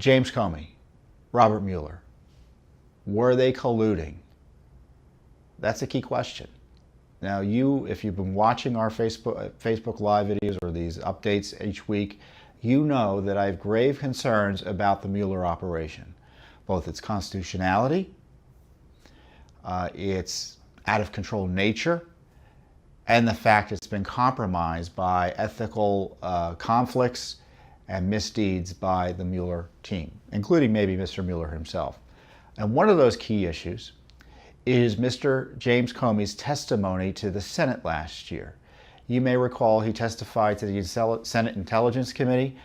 James Comey, Robert Mueller, were they colluding? That's a key question. Now if you've been watching our Facebook Live videos or these updates each week, you know that I have grave concerns about the Mueller operation, both its constitutionality, its out-of-control nature, and the fact it's been compromised by ethical conflicts and misdeeds by the Mueller team, including maybe Mr. Mueller himself. And one of those key issues is Mr. James Comey's testimony to the Senate last year. You may recall he testified to the Senate Intelligence Committee,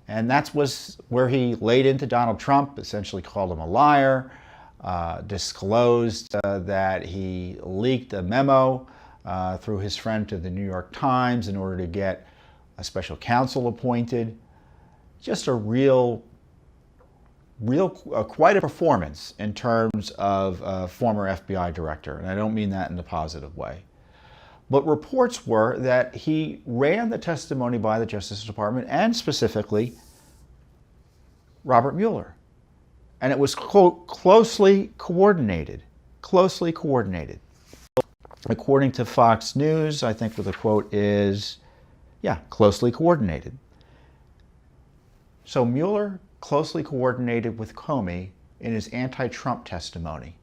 and that was where he laid into Donald Trump, essentially called him a liar, disclosed that he leaked a memo through his friend to the New York Times in order to get a special counsel appointed. Just a quite a performance in terms of a former FBI director, and I don't mean that in a positive way. But reports were that he ran the testimony by the Justice Department and specifically Robert Mueller. And it was, quote, closely coordinated. Closely coordinated. According to Fox News, I think the quote is, yeah, closely coordinated. So Mueller closely coordinated with Comey in his anti-Trump testimony.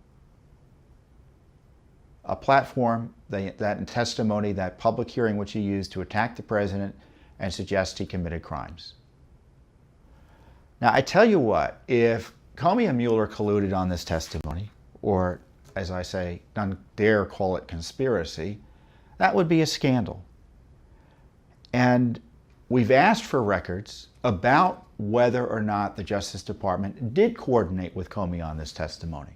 A platform, that testimony, that public hearing which he used to attack the president and suggest he committed crimes. Now, I tell you what, if Comey and Mueller colluded on this testimony, or as I say, none dare call it conspiracy, that would be a scandal. And we've asked for records about whether or not the Justice Department did coordinate with Comey on this testimony.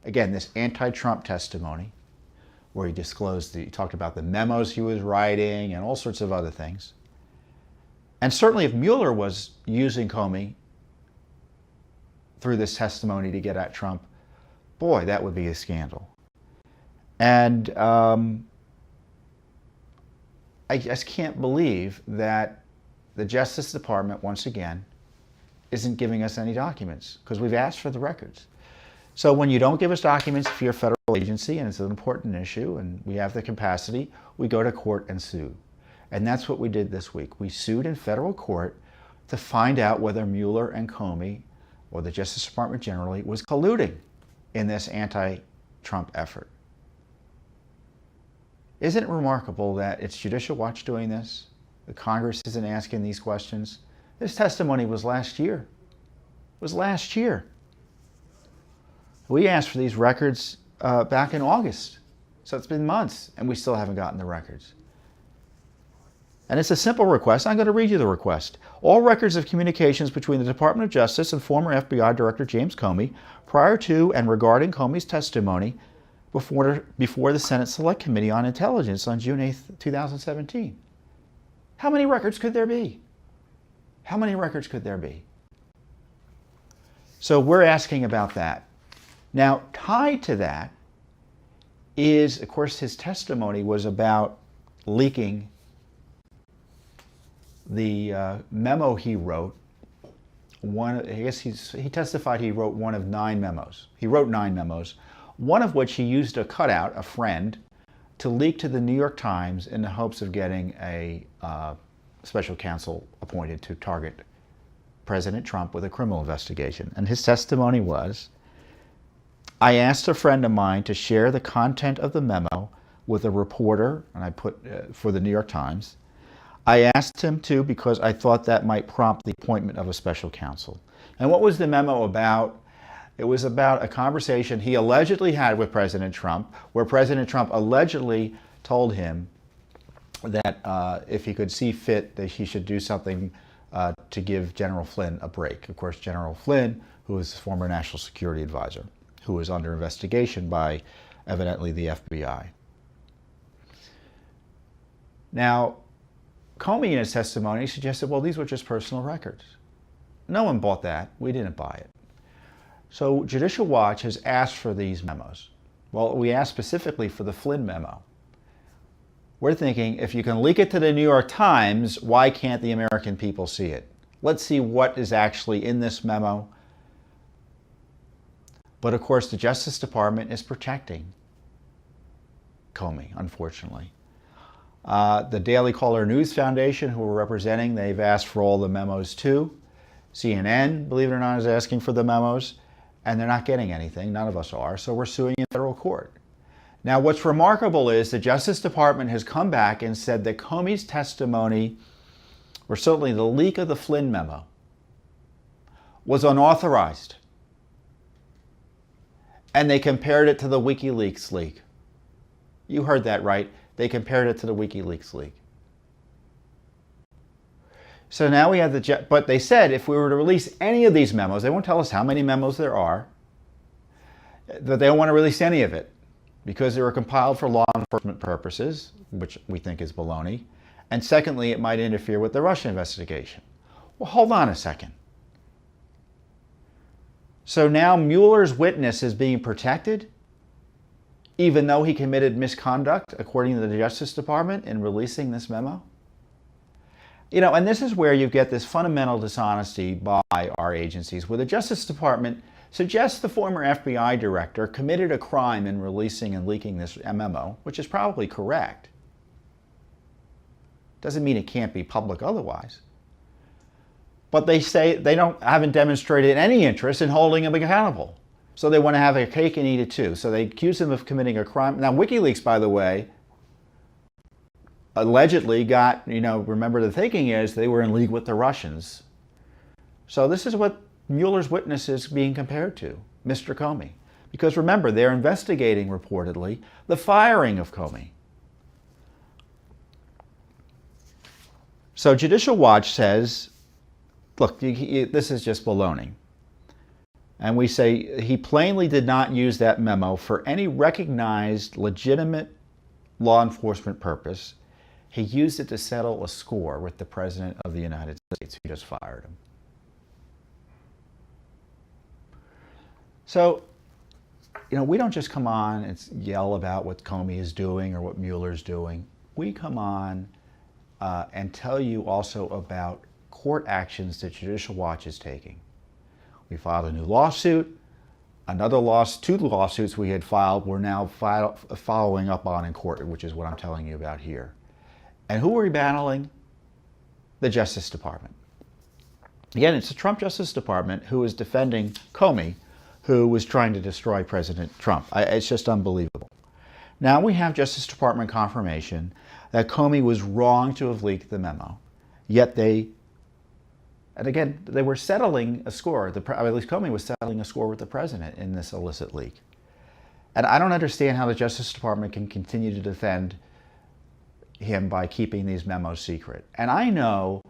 Again, this anti-Trump testimony, where he disclosed, he talked about the memos he was writing and all sorts of other things. And certainly if Mueller was using Comey through this testimony to get at Trump, boy, that would be a scandal. And I just can't believe that the Justice Department, once again, isn't giving us any documents, because we've asked for the records. So when you don't give us documents for your federal agency, and it's an important issue, and we have the capacity, we go to court and sue. And that's what we did this week. We sued in federal court to find out whether Mueller and Comey, or the Justice Department generally, was colluding in this anti-Trump effort. Isn't it remarkable that it's Judicial Watch doing this? The Congress isn't asking these questions. This testimony was last year. It was last year. We asked for these records back in August. So it's been months, and we still haven't gotten the records. And it's a simple request. I'm going to read you the request. All records of communications between the Department of Justice and former FBI Director James Comey prior to and regarding Comey's testimony before the Senate Select Committee on Intelligence on June 8, 2017. How many records could there be? How many records could there be? So we're asking about that. Now, tied to that is, of course, his testimony was about leaking the memo he wrote. He testified he wrote one of 9 memos. He wrote 9 memos, one of which he used a cutout, a friend, to leak to the New York Times in the hopes of getting a special counsel appointed to target President Trump with a criminal investigation. And his testimony was, I asked a friend of mine to share the content of the memo with a reporter, and I put for the New York Times. I asked him to because I thought that might prompt the appointment of a special counsel. And what was the memo about? It was about a conversation he allegedly had with President Trump, where President Trump allegedly told him that if he could see fit, that he should do something to give General Flynn a break. Of course, General Flynn, who was former National Security Advisor, who was under investigation by, evidently, the FBI. Now, Comey in his testimony suggested, well, these were just personal records. No one bought that. We didn't buy it. So Judicial Watch has asked for these memos. Well, we asked specifically for the Flynn memo. We're thinking, if you can leak it to the New York Times, why can't the American people see it? Let's see what is actually in this memo. But of course, the Justice Department is protecting Comey, unfortunately. The Daily Caller News Foundation, who we're representing, they've asked for all the memos too. CNN, believe it or not, is asking for the memos, and they're not getting anything. None of us are, so we're suing in federal court. Now, what's remarkable is the Justice Department has come back and said that Comey's testimony, or certainly the leak of the Flynn memo, was unauthorized. And they compared it to the WikiLeaks leak. You heard that right. They compared it to the WikiLeaks leak. So now we have but they said if we were to release any of these memos, they won't tell us how many memos there are, that they don't want to release any of it because they were compiled for law enforcement purposes, which we think is baloney. And secondly, it might interfere with the Russia investigation. Well, hold on a second. So now Mueller's witness is being protected, even though he committed misconduct, according to the Justice Department, in releasing this memo? You know, and this is where you get this fundamental dishonesty by our agencies, where the Justice Department suggests the former FBI director committed a crime in releasing and leaking this memo, which is probably correct. Doesn't mean it can't be public otherwise. But they say they haven't demonstrated any interest in holding him accountable. So they want to have a cake and eat it too. So they accuse him of committing a crime. Now, WikiLeaks, by the way, allegedly got, remember the thinking is they were in league with the Russians. So this is what Mueller's witness is being compared to, Mr. Comey. Because remember, they're investigating, reportedly, the firing of Comey. So Judicial Watch says, look, this is just baloney. And we say he plainly did not use that memo for any recognized legitimate law enforcement purpose. He used it to settle a score with the President of the United States, who just fired him. So, we don't just come on and yell about what Comey is doing or what Mueller's doing. We come on and tell you also about court actions that Judicial Watch is taking. We filed a new lawsuit. Two lawsuits we had filed, we're now following up on in court, which is what I'm telling you about here. And who are we battling? The Justice Department. Again, it's the Trump Justice Department who is defending Comey, who was trying to destroy President Trump. It's just unbelievable. Now we have Justice Department confirmation that Comey was wrong to have leaked the memo, yet they were settling a score, at least Comey was settling a score with the president in this illicit leak. And I don't understand how the Justice Department can continue to defend him by keeping these memos secret. And I know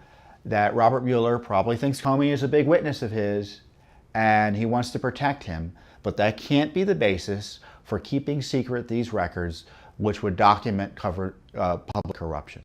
that Robert Mueller probably thinks Comey is a big witness of his and he wants to protect him, but that can't be the basis for keeping secret these records, which would document public corruption.